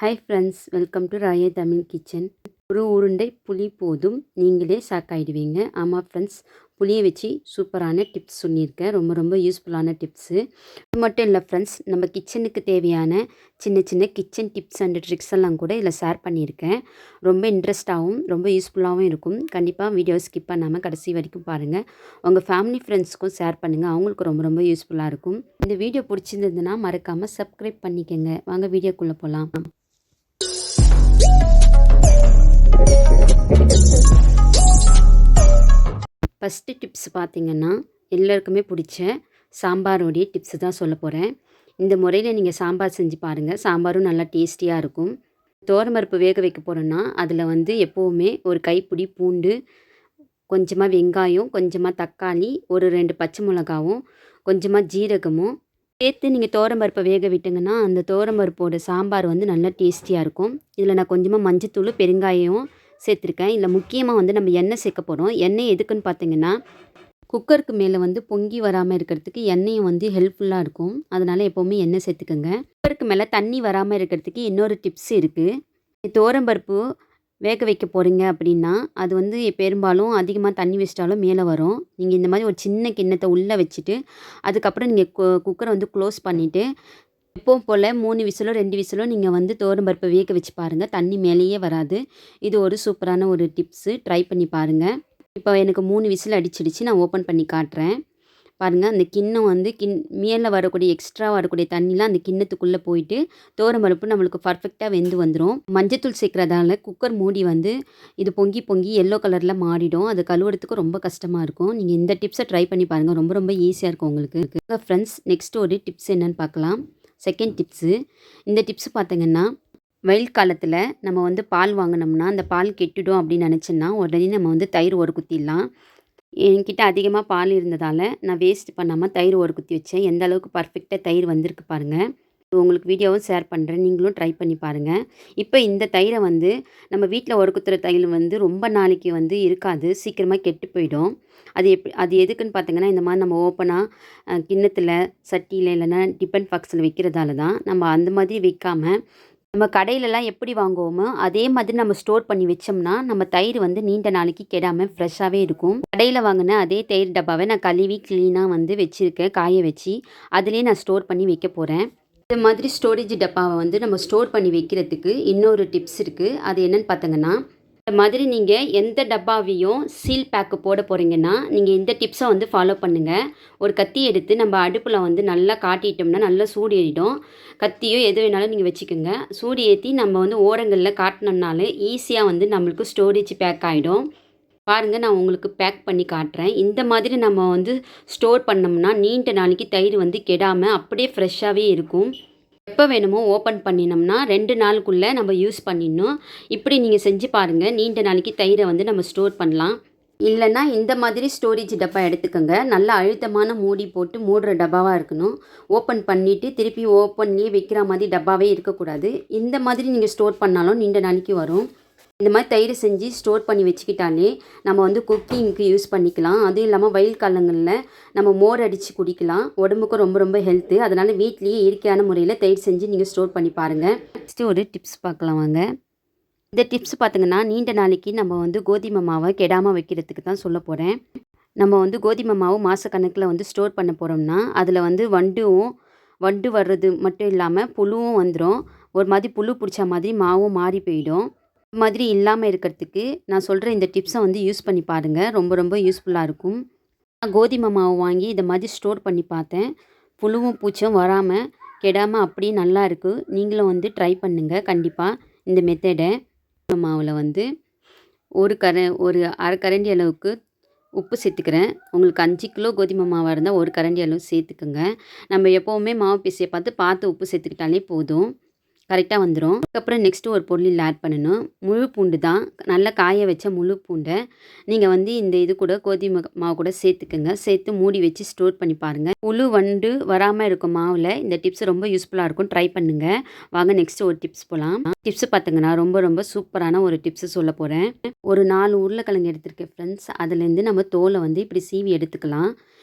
Hi friends, welcome to ராயே Tamil kitchen. ஒரு உருண்டை புளி போதும் நீங்களே ஷாக் ஆமாம் ஃப்ரெண்ட்ஸ், புளியை வச்சு சூப்பரான டிப்ஸ் சொல்லியிருக்கேன். ரொம்ப ரொம்ப யூஸ்ஃபுல்லான டிப்ஸு. இது மட்டும் இல்லை ஃப்ரெண்ட்ஸ், நம்ம கிச்சனுக்கு தேவையான சின்ன சின்ன கிச்சன் டிப்ஸ் அண்ட் ட்ரிக்ஸ் எல்லாம் கூட இதில் ஷேர் பண்ணியிருக்கேன். ரொம்ப இன்ட்ரெஸ்ட்டாகவும் ரொம்ப யூஸ்ஃபுல்லாகவும் இருக்கும். கண்டிப்பாக வீடியோ ஸ்கிப் பண்ணாமல் கடைசி வரைக்கும் பாருங்கள். உங்கள் ஃபேமிலி ஃப்ரெண்ட்ஸ்க்கும் ஷேர் பண்ணுங்கள், அவங்களுக்கு ரொம்ப ரொம்ப யூஸ்ஃபுல்லாக இருக்கும். இந்த வீடியோ பிடிச்சிருந்ததுன்னா மறக்காமல் சப்ஸ்கிரைப் பண்ணிக்கோங்க. வாங்க வீடியோக்குள்ளே போகலாம். ஃபஸ்ட்டு டிப்ஸ் பார்த்திங்கன்னா, எல்லாருக்குமே பிடிச்ச சாம்பாரோடைய டிப்ஸு தான் சொல்ல போகிறேன். இந்த முறையில் நீங்கள் சாம்பார் செஞ்சு பாருங்கள். சாம்பாரும் நல்லா டேஸ்டியாக இருக்கும். துவரம்பருப்பு வேக வைக்க போகிறோன்னா, அதில் வந்து எப்போவுமே ஒரு கைப்பிடி பூண்டு, கொஞ்சமாக வெங்காயம், கொஞ்சமாக தக்காளி, ஒரு 2 பச்சை மிளகாவும், கொஞ்சமாக ஜீரகமும் சேர்த்து நீங்கள் துவரம்பருப்பை வேக விட்டிங்கன்னா, அந்த துவரம்பருப்போட சாம்பார் வந்து நல்லா டேஸ்டியாக இருக்கும். இதில் நான் கொஞ்சமாக மஞ்சத்தூள், பெருங்காயம் சேர்த்துருக்கேன். இதில் முக்கியமாக வந்து நம்ம எண்ணெய் சேர்க்க போகிறோம். எண்ணெய் எதுக்குன்னு பார்த்தீங்கன்னா, குக்கருக்கு மேலே வந்து பொங்கி வராமல் இருக்கிறதுக்கு எண்ணெயும் வந்து ஹெல்ப்ஃபுல்லாக இருக்கும். அதனால் எப்போவுமே எண்ணெய் சேர்த்துக்கோங்க. குக்கருக்கு மேலே தண்ணி வராமல் இருக்கிறதுக்கு இன்னொரு டிப்ஸ் இருக்குது. துவரம்பருப்பு வேக வைக்க போகிறீங்க அப்படின்னா, அது வந்து பெரும்பாலும் அதிகமாக தண்ணி வச்சிட்டாலும் மேலே வரும். நீங்கள் இந்த மாதிரி ஒரு சின்ன கிண்ணத்தை உள்ளே வச்சுட்டு, அதுக்கப்புறம் நீங்கள் குக்கரை வந்து க்ளோஸ் பண்ணிவிட்டு, எப்பவும் போல் 3 விசிலோ 2 விசிலோ நீங்கள் வந்து துவரம்பருப்பை வேக வச்சு பாருங்கள். தண்ணி மேலேயே வராது. இது ஒரு சூப்பரான ஒரு டிப்ஸு. ட்ரை பண்ணி பாருங்கள். இப்போ எனக்கு 3 விசில் அடிச்சிடுச்சு. நான் ஓப்பன் பண்ணி காட்டுறேன். பாருங்கள், அந்த கிண்ணம் வந்து மேலே வரக்கூடிய எக்ஸ்ட்ரா வரக்கூடிய தண்ணிலாம் அந்த கிண்ணத்துக்குள்ளே போயிட்டு துவரம்பருப்பு நம்மளுக்கு பர்ஃபெக்டாக வெந்து வந்துடும். மஞ்சத்தூள் சேர்க்குறதால குக்கர் மூடி வந்து இது பொங்கி பொங்கி எல்லோ கலரில் மாறிடும். அது கழுவுறதுக்கு ரொம்ப கஷ்டமாக இருக்கும். நீங்கள் இந்த டிப்ஸை ட்ரை பண்ணி பாருங்கள். ரொம்ப ரொம்ப ஈஸியாக இருக்கும் உங்களுக்கு. ஃப்ரெண்ட்ஸ், நெக்ஸ்ட் ஒரு டிப்ஸ் என்னென்னு பார்க்கலாம். Second tips. இந்த டிப்ஸு பார்த்தீங்கன்னா, வெயில் காலத்தில் நம்ம வந்து பால் வாங்கினோம்னா அந்த பால் கெட்டுடும் அப்படின்னு நினச்சோன்னா உடனே நம்ம வந்து தயிர் ஒரு குத்திடலாம். என்கிட்ட அதிகமாக பால் இருந்ததால் நான் வேஸ்ட் பண்ணாமல் தயிர் ஒரு குத்தி வச்சேன். எந்த அளவுக்கு பர்ஃபெக்டாக தயிர் வந்திருக்கு பாருங்கள். உங்களுக்கு வீடியோவும் ஷேர் பண்ணுறேன், நீங்களும் ட்ரை பண்ணி பாருங்கள். இப்போ இந்த தயிரை வந்து நம்ம வீட்டில் ஒரு குத்துற தயிர் வந்து ரொம்ப நாளைக்கு வந்து இருக்காது, சீக்கிரமாக கெட்டு போயிடும். அது எதுக்குன்னு பார்த்தீங்கன்னா, இந்த மாதிரி நம்ம ஓப்பனாக கிண்ணத்தில், சட்டியில் இல்லைன்னா டிஃபன் பாக்ஸில் வைக்கிறதால தான். நம்ம அந்த மாதிரி வைக்காமல் நம்ம கடையிலலாம் எப்படி வாங்குவோமோ அதே மாதிரி நம்ம ஸ்டோர் பண்ணி வச்சோம்னா நம்ம தயிர் வந்து நீண்ட நாளைக்கு கெடாமல் ஃப்ரெஷ்ஷாகவே இருக்கும். கடையில் வாங்கின அதே தயிர் டப்பாவை நான் கழுவி க்ளீனாக வந்து வச்சுருக்கேன், காய வச்சு. அதுலேயே நான் ஸ்டோர் பண்ணி வைக்க போகிறேன். இந்த மாதிரி ஸ்டோரேஜ் டப்பாவை வந்து நம்ம ஸ்டோர் பண்ணி வைக்கிறதுக்கு இன்னொரு டிப்ஸ் இருக்குது. அது என்னென்னு பார்த்தீங்கன்னா, இந்த மாதிரி நீங்கள் எந்த டப்பாவையும் சீல் பேக்கு போட போகிறீங்கன்னா, நீங்கள் இந்த டிப்ஸை வந்து ஃபாலோ பண்ணுங்கள். ஒரு கத்தி எடுத்து நம்ம அடுப்பில் வந்து நல்லா காட்டிட்டோம்னா நல்லா சூடு ஏறிடும். கத்தியோ எது வேணாலும் நீங்கள் வச்சுக்கோங்க. சூடு ஏற்றி நம்ம வந்து ஓரங்களில் காட்டினோம்னாலே ஈஸியாக வந்து நம்மளுக்கு ஸ்டோரேஜ் பேக் ஆகிடும். பாருங்கள், நான் உங்களுக்கு பேக் பண்ணி காட்டுறேன். இந்த மாதிரி நம்ம வந்து ஸ்டோர் பண்ணோம்னா நீண்ட நாளைக்கு தயிர் வந்து கெடாமல் அப்படியே ஃப்ரெஷ்ஷாகவே இருக்கும். எப்போ வேணுமோ ஓப்பன் பண்ணினோம்னா 2 நாளுக்குள்ளே நம்ம யூஸ் பண்ணிடணும். இப்படி நீங்கள் செஞ்சு பாருங்கள். நீண்ட நாளைக்கு தயிரை வந்து நம்ம ஸ்டோர் பண்ணலாம். இல்லைன்னா இந்த மாதிரி ஸ்டோரேஜ் டப்பா எடுத்துக்கோங்க. நல்லா அழுத்தமான மூடி போட்டு மூடுற டப்பாவாக இருக்கணும். ஓப்பன் பண்ணிவிட்டு திருப்பி ஓப்பன்லேயே வைக்கிற மாதிரி டப்பாவே இருக்கக்கூடாது. இந்த மாதிரி நீங்கள் ஸ்டோர் பண்ணாலும் நீண்ட நாளைக்கு வரும். இந்த மாதிரி தயிர் செஞ்சு ஸ்டோர் பண்ணி வச்சுக்கிட்டாலே நம்ம வந்து குக்கிங்க்கு யூஸ் பண்ணிக்கலாம். அதுவும் இல்லாமல் வெயில் காலங்களில் நம்ம மோர் அடித்து குடிக்கலாம். உடம்புக்கும் ரொம்ப ரொம்ப ஹெல்த்து. அதனால் வீட்லேயே இயற்கையான முறையில் தயிர் செஞ்சு நீங்கள் ஸ்டோர் பண்ணி பாருங்கள். நெக்ஸ்ட்டு ஒரு டிப்ஸ் பார்க்கலாம் வாங்க. இந்த டிப்ஸ் பார்த்திங்கன்னா, நீண்ட நாளைக்கு நம்ம வந்து கோதுமை மாவை கெடாமல் வைக்கிறதுக்கு தான் சொல்ல போகிறேன். நம்ம வந்து கோதுமை மாவு மாதக்கணக்கில் வந்து ஸ்டோர் பண்ண போகிறோம்னா அதில் வந்து வண்டு வர்றது மட்டும் இல்லாமல் புழுவும் வந்துடும். ஒரு மாதிரி புழு பிடிச்ச மாதிரி மாவும் மாறி போயிடும். மாதிரி இல்லாமல் இருக்கிறதுக்கு நான் சொல்கிற இந்த டிப்ஸை வந்து யூஸ் பண்ணி பாருங்கள். ரொம்ப ரொம்ப யூஸ்ஃபுல்லாக இருக்கும். நான் கோதுமை மாவு வாங்கி இதை மாதிரி ஸ்டோர் பண்ணி பார்த்தேன். புழுவும் பூச்சும் வராமல் கெடாமல் அப்படியே நல்லா இருக்குது. நீங்களும் வந்து ட்ரை பண்ணுங்கள் கண்டிப்பாக இந்த மெத்தடை. மாவில் வந்து ஒரு அரை கரண்டி அளவுக்கு உப்பு சேர்த்துக்கிறேன். உங்களுக்கு 5 கிலோ கோதுமை மாவாக இருந்தால் ஒரு கரண்டி அளவு சேர்த்துக்குங்க. நம்ம எப்போவுமே மாவு பிசையை பார்த்து உப்பு சேர்த்துக்கிட்டாலே போதும், கரெக்டாக வந்துடும். அதுக்கப்புறம் நெக்ஸ்ட்டு ஒரு பொருளில் ஆட் பண்ணணும். முழு பூண்டு தான், நல்லா காய வச்ச முழு பூண்டை நீங்கள் வந்து இந்த இது கூட கோதுமை மாவு கூட சேர்த்துக்குங்க. சேர்த்து மூடி வச்சு ஸ்டோர் பண்ணி பாருங்கள். புழு வண்டு வராமல் இருக்கும் மாவில் இந்த டிப்ஸ் ரொம்ப யூஸ்ஃபுல்லாக இருக்கும். ட்ரை பண்ணுங்கள். வாங்க நெக்ஸ்ட்டு ஒரு டிப்ஸ் போகலாம். டிப்ஸ் பார்த்திங்கன்னா, ரொம்ப ரொம்ப சூப்பரான ஒரு டிப்ஸு சொல்ல போகிறேன். ஒரு 4 உருளைக்கிழங்கு எடுத்திருக்கேன் ஃப்ரெண்ட்ஸ். அதுலேருந்து நம்ம தோலை வந்து இப்படி சீவி எடுத்துக்கலாம்.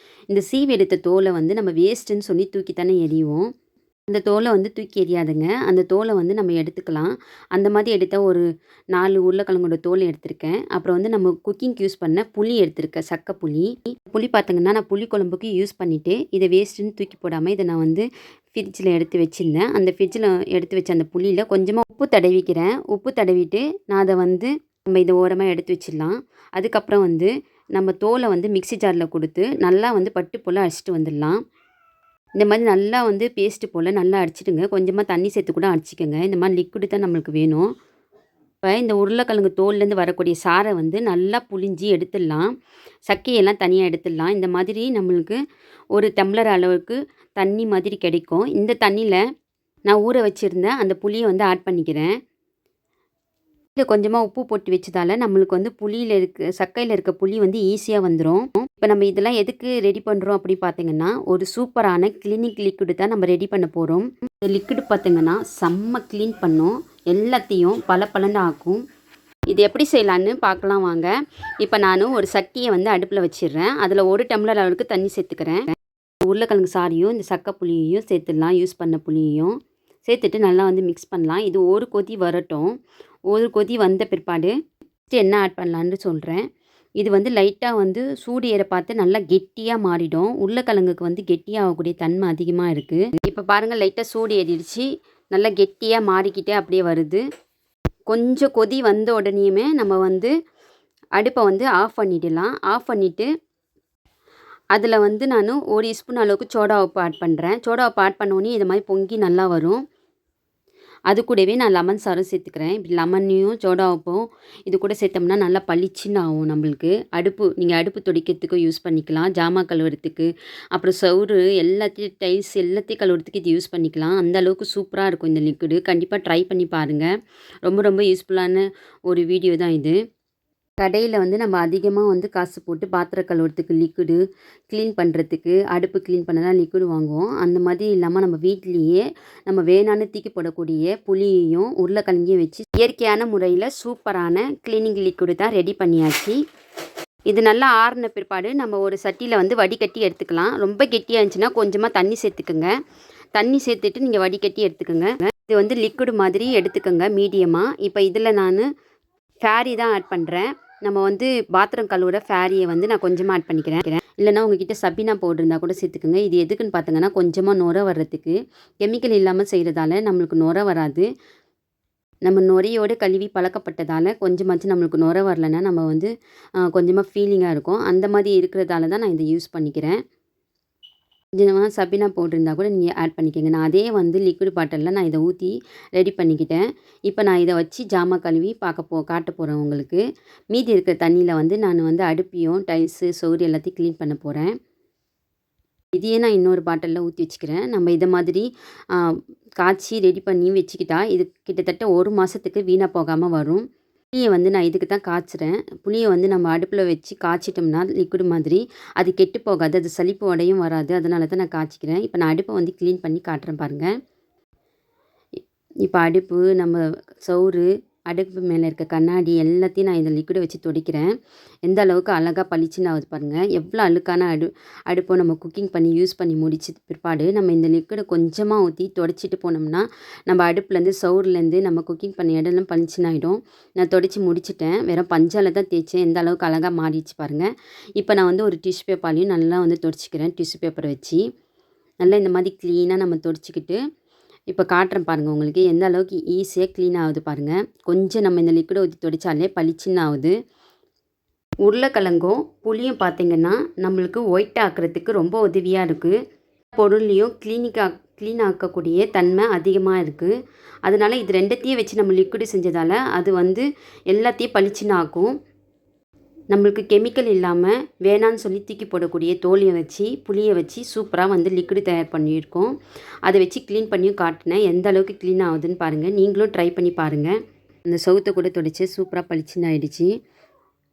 இந்த சீவி எடுத்த தோலை வந்து நம்ம வேஸ்ட்டுன்னு சொல்லி தூக்கி தானே எறிவோம். அந்த தோலை வந்து தூக்கி எறியாதுங்க. அந்த தோலை வந்து நம்ம எடுத்துக்கலாம். அந்த மாதிரி எடுத்தா ஒரு 4 உருளைக்கிழங்கோட தோல் எடுத்திருக்கேன். அப்புறம் வந்து நம்ம குக்கிங்க்கு யூஸ் பண்ண புளி எடுத்திருக்கேன். சக்க புளி. புளி பார்த்தீங்கன்னா, நான் புளி குழம்புக்கு யூஸ் பண்ணிட்டு, இத வேஸ்ட்டுன்னு தூக்கி போடாம, இத நான் வந்து ஃப்ரிட்ஜில எடுத்து வச்சிருந்தேன். அந்த ஃப்ரிட்ஜில எடுத்து வச்ச அந்த புளியில கொஞ்சமா உப்பு தடவிக்கிறேன். உப்பு தடவிட்டு, நான் அத வந்து நம்ம இத ஓரமா எடுத்து வச்சிடலாம். அதுக்கப்புறம் வந்து நம்ம தோல வந்து மிக்ஸி ஜார்ல குடுத்து, நல்லா வந்து பட்டு போல அடிச்சுட்டு வந்துடலாம். இந்த மாதிரி நல்லா வந்து பேஸ்ட்டு போல் நல்லா அடிச்சிடுங்க. கொஞ்சமாக தண்ணி சேர்த்து கூட அடிச்சிக்கங்க. இந்த மாதிரி லிக்விடு தான் நம்மளுக்கு வேணும். இப்போ இந்த உருளைக்கிழங்கு தோல்லேருந்து வரக்கூடிய சாறை வந்து நல்லா புழிஞ்சி எடுத்துடலாம். சக்கையெல்லாம் தனியாக எடுத்துடலாம். இந்த மாதிரி நம்மளுக்கு ஒரு டம்ளர் அளவுக்கு தண்ணி மாதிரி கிடைக்கும். இந்த தண்ணியில் நான் ஊற வச்சுருந்த அந்த புளியை வந்து ஆட் பண்ணிக்கிறேன். இதில் கொஞ்சமாக உப்பு போட்டு வச்சதால நம்மளுக்கு வந்து சக்கையில் இருக்க புளி வந்து ஈஸியாக வந்துடும். இப்போ நம்ம இதெல்லாம் எதுக்கு ரெடி பண்ணுறோம் அப்படின்னு பார்த்தீங்கன்னா, ஒரு சூப்பரான கிளினிக் லிக்விடு தான் நம்ம ரெடி பண்ண போகிறோம். இந்த லிக்விடு பார்த்தீங்கன்னா செம்ம க்ளீன் பண்ணும். எல்லாத்தையும் பளபளன்னு ஆக்கும். இது எப்படி செய்யலான்னு பார்க்கலாம் வாங்க. இப்போ நான் ஒரு சட்டியை வந்து அடுப்பில் வச்சிடுறேன். அதில் 1 டம்ளர் அளவுக்கு தண்ணி சேர்த்துக்கிறேன். உருளைக்கிழங்கு சாறையும் இந்த சக்கை புளியையும் சேர்த்துடலாம். யூஸ் பண்ண புளியையும் சேர்த்துட்டு நல்லா வந்து மிக்ஸ் பண்ணலாம். இது ஒரு கொதி வரட்டும். ஒரு கொதி வந்த பிற்பாடு என்ன ஆட் பண்ணலான்னு சொல்கிறேன். இது வந்து லைட்டாக வந்து சூடு ஏற பார்த்து நல்லா கெட்டியாக மாறிடும். உருளைக்கிழங்குக்கு வந்து கெட்டியாகக்கூடிய தன்மை அதிகமாக இருக்குது. இப்போ பாருங்கள், லைட்டாக சூடு ஏறிடுச்சு. நல்லா கெட்டியாக மாறிக்கிட்டே அப்படியே வருது. கொஞ்சம் கொதி வந்த உடனேயுமே நம்ம வந்து அடுப்பை வந்து ஆஃப் பண்ணிடலாம். ஆஃப் பண்ணிவிட்டு அதில் வந்து நான் 1 ஸ்பூன் அளவுக்கு சோடா உப்பு ஆட் பண்ணுறேன். சோடா உப்பு ஆட் பண்ணோடனே இது மாதிரி பொங்கி நல்லா வரும். அது கூடவே நான் லெமன் சாறும் சேர்த்துக்கிறேன். இப்படி லெமனையும் சோடா உப்பும் இது கூட சேர்த்தோம்னா நல்லா பளிச்சுன்னு ஆகும் நம்மளுக்கு. நீங்கள் அடுப்பு துடைக்கிறதுக்கும் யூஸ் பண்ணிக்கலாம். ஜாமான் கழுவுறதுக்கு, அப்புறம் செவுரு எல்லாத்தையும் டைல்ஸ் எல்லாத்தையும் கழுவுறதுக்கு இது யூஸ் பண்ணிக்கலாம். அந்த அளவுக்கு சூப்பராக இருக்கும் இந்த லிக்விடு. கண்டிப்பாக ட்ரை பண்ணி பாருங்கள். ரொம்ப ரொம்ப யூஸ்ஃபுல்லான ஒரு வீடியோ தான் இது. கடையில் வந்து நம்ம அதிகமாக வந்து காசு போட்டு பாத்திரம் கழுவுறதுக்கு லிக்விடு, க்ளீன் பண்ணுறதுக்கு, அடுப்பு க்ளீன் பண்ணலாம் லிக்விடு வாங்குவோம். அந்த மாதிரி இல்லாமல் நம்ம வீட்டிலேயே நம்ம வேணான்னு தூக்கி போடக்கூடிய புளியையும் உருளைக்கிழங்கையும் வச்சு இயற்கையான முறையில் சூப்பரான க்ளீனிங் லிக்விடு தான் ரெடி பண்ணியாச்சு. இது நல்லா ஆறின பிற்பாடு நம்ம ஒரு சட்டியில் வந்து வடிகட்டி எடுத்துக்கலாம். ரொம்ப கெட்டியாக இருந்துச்சுன்னா கொஞ்சமாக தண்ணி சேர்த்துக்குங்க. தண்ணி சேர்த்துட்டு நீங்கள் வடிகட்டி எடுத்துக்கோங்க. இது வந்து லிக்விடு மாதிரி எடுத்துக்கோங்க மீடியமாக. இப்போ இதில் நான் ஃபேரி தான் ஆட் பண்ணுறேன். நம்ம வந்து பாத்திரம் கழுவுற ஃபேரியை வந்து நான் கொஞ்சமாக ஆட் பண்ணிக்கிறேன். இல்லைனா உங்ககிட்ட சபீனா பவுடர் இருந்தால் கூட சேர்த்துக்குங்க. இது எதுக்குன்னு பார்த்தீங்கன்னா, கொஞ்சமாக நுரை வர்றதுக்கு. கெமிக்கல் இல்லாமல் செய்கிறதால நம்மளுக்கு நுரை வராது. நம்ம நுரையோடு கழுவி பழக்கப்பட்டதால் கொஞ்சமாச்சும் நம்மளுக்கு நுரை வரலைன்னா நம்ம வந்து கொஞ்சமாக ஃபீலிங்காக இருக்கும். அந்த மாதிரி இருக்கிறதால தான் நான் இதை யூஸ் பண்ணிக்கிறேன். கொஞ்சமாக சபீனா பவுடர் இருந்தால் கூட நீங்கள் ஆட் பண்ணிக்கோங்க. நான் அதே வந்து லிக்விட் பாட்டிலில் நான் இதை ஊற்றி ரெடி பண்ணிக்கிட்டேன். இப்போ நான் இதை வச்சு ஜாமான் கழுவி காட்ட போகிறேன் உங்களுக்கு. மீதி இருக்கிற தண்ணியில் வந்து நான் வந்து அடுப்பையும் டைல்ஸு செவுரு எல்லாத்தையும் க்ளீன் பண்ண போகிறேன். இதையே நான் இன்னொரு பாட்டிலில் ஊற்றி வச்சுக்கிறேன். நம்ம இதை மாதிரி காய்ச்சி ரெடி பண்ணி வச்சுக்கிட்டா இது கிட்டத்தட்ட 1 மாதத்துக்கு வீணாக போகாமல் வரும். புளியை வந்து நான் இதுக்கு தான் காய்ச்சுறேன். புளியை வந்து நம்ம அடுப்பில் வச்சு காய்ச்சிட்டோம்னா லிக்விட் மாதிரி அது கெட்டு போகாது. அது சளிப்பு உடையும் வராது. அதனால தான் நான் காய்ச்சிக்கிறேன். இப்போ நான் அடுப்பை வந்து க்ளீன் பண்ணி காட்டுறேன் பாருங்கள். இப்போ அடுப்பு, நம்ம செவுரு, அடுப்பு மேலே இருக்க கண்ணாடி எல்லாத்தையும் நான் இந்த லிக்விடை வச்சு துடைக்கிறேன். எந்த அளவுக்கு அழகாக பளிச்சுன்னு ஆகுது பாருங்கள். எவ்வளோ அழுக்கான அடுப்பை நம்ம குக்கிங் பண்ணி யூஸ் பண்ணி முடிச்ச பிற்பாடு நம்ம இந்த லிக்விடை கொஞ்சமாக ஊற்றி துடைச்சிட்டு போனோம்னா நம்ம அடுப்புலேருந்து செவுருலேருந்து நம்ம குக்கிங் பண்ண இடம்லாம் பளிச்சுன்னு ஆகிடும். நான் துடைச்சி முடிச்சிட்டேன். வெறும் பஞ்சால் தான் தேய்ச்சேன். எந்த அளவுக்கு அழகாக மாறிடுச்சு பாருங்கள். இப்போ நான் வந்து ஒரு டிஷ்யூ பேப்பர்லையும் நல்லா வந்து துடைச்சிக்கிறேன். டிஷ்யூ பேப்பரை வச்சு நல்லா இந்த மாதிரி க்ளீனாக நம்ம துடைச்சிக்கிட்டு இப்போ காட்டுறேன் பாருங்கள் உங்களுக்கு எந்த அளவுக்கு ஈஸியாக க்ளீன் ஆகுது பாருங்கள். கொஞ்சம் நம்ம இந்த லிக்விடை ஊற்றி துடைச்சாலே பளிச்சுன்னு ஆகுது. உருளைக்கிழங்கும் புளியும் பார்த்திங்கன்னா நம்மளுக்கு ஒயிட் ஆக்கிறதுக்கு ரொம்ப உதவியாக இருக்குது. பொருள்லையும் க்ளீன் ஆக்கக்கூடிய தன்மை அதிகமாக இருக்குது. அதனால் இது ரெண்டத்தையும் வச்சு நம்ம லிக்விடு செஞ்சதால் அது வந்து எல்லாத்தையும் பளிச்சுன்னு ஆக்கும். நம்மளுக்கு கெமிக்கல் இல்லாமல் வேணான்னு சொல்லி தூக்கி போடக்கூடிய தோலியை வச்சு புளியை வச்சு சூப்பராக வந்து லிக்விடு தயார் பண்ணியிருக்கோம். அதை வச்சு க்ளீன் பண்ணியும் காட்டினேன். எந்த அளவுக்கு க்ளீன் ஆகுதுன்னு பாருங்கள். நீங்களும் ட்ரை பண்ணி பாருங்கள். அந்த சவுத்தை கூட துடைச்சி சூப்பராக பளிச்சுன்னு ஆகிடுச்சு.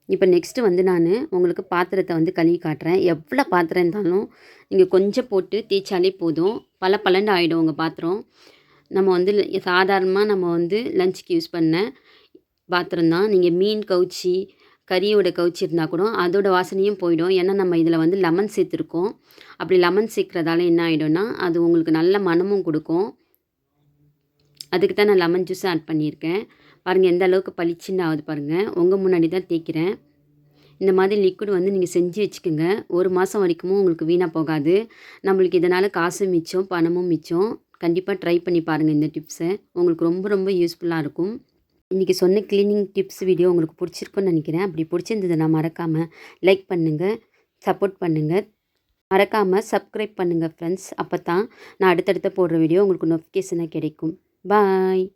இப்போ நெக்ஸ்ட்டு வந்து நான் உங்களுக்கு பாத்திரத்தை வந்து கழுவி காட்டுறேன். எவ்வளோ பாத்திரம் இருந்தாலும் நீங்கள் கொஞ்சம் போட்டு தேய்ச்சாலே போதும். பளபளன்னு ஆகிடும் உங்கள் பாத்திரம். நம்ம வந்து சாதாரணமாக நம்ம வந்து லஞ்சுக்கு யூஸ் பண்ண பாத்திரம் தான். நீங்கள் மீன் கவுச்சி கறியோட கவுச்சி கூட அதோட வாசனையும் போயிடும். ஏன்னா நம்ம இதில் வந்து லெமன் சேர்த்துருக்கோம். அப்படி லெமன் சேர்க்குறதால என்ன ஆகிடும்னா அது உங்களுக்கு நல்ல மணமும் கொடுக்கும். அதுக்கு தான் நான் லெமன் ஜூஸ் ஆட் பண்ணியிருக்கேன். பாருங்கள் எந்த அளவுக்கு பளிச்சுன்னு ஆகுது பாருங்கள். உங்கள் முன்னாடி தான் தேய்க்கிறேன். இந்த மாதிரி லிக்விட் வந்து நீங்கள் செஞ்சு வச்சுக்கோங்க. 1 மாதம் வரைக்கும் உங்களுக்கு வீணாக போகாது. நம்மளுக்கு இதனால் காசும் மிச்சம், பணமும் மிச்சம். கண்டிப்பாக ட்ரை பண்ணி பாருங்கள் இந்த டிப்ஸை. உங்களுக்கு ரொம்ப ரொம்ப யூஸ்ஃபுல்லாக இருக்கும். இன்றைக்கி சொன்ன க்ளீனிங் டிப்ஸ் வீடியோ உங்களுக்கு பிடிச்சிருக்குன்னு நினைக்கிறேன். அப்படி பிடிச்சிருந்ததுன்னா மறக்காமல் லைக் பண்ணுங்கள், சப்போர்ட் பண்ணுங்கள். மறக்காமல் சப்ஸ்கிரைப் பண்ணுங்கள் ஃப்ரெண்ட்ஸ். அப்போ தான் நான் அடுத்தடுத்து போடுற வீடியோ உங்களுக்கு நோட்டிஃபிகேஷனாக கிடைக்கும். பாய்.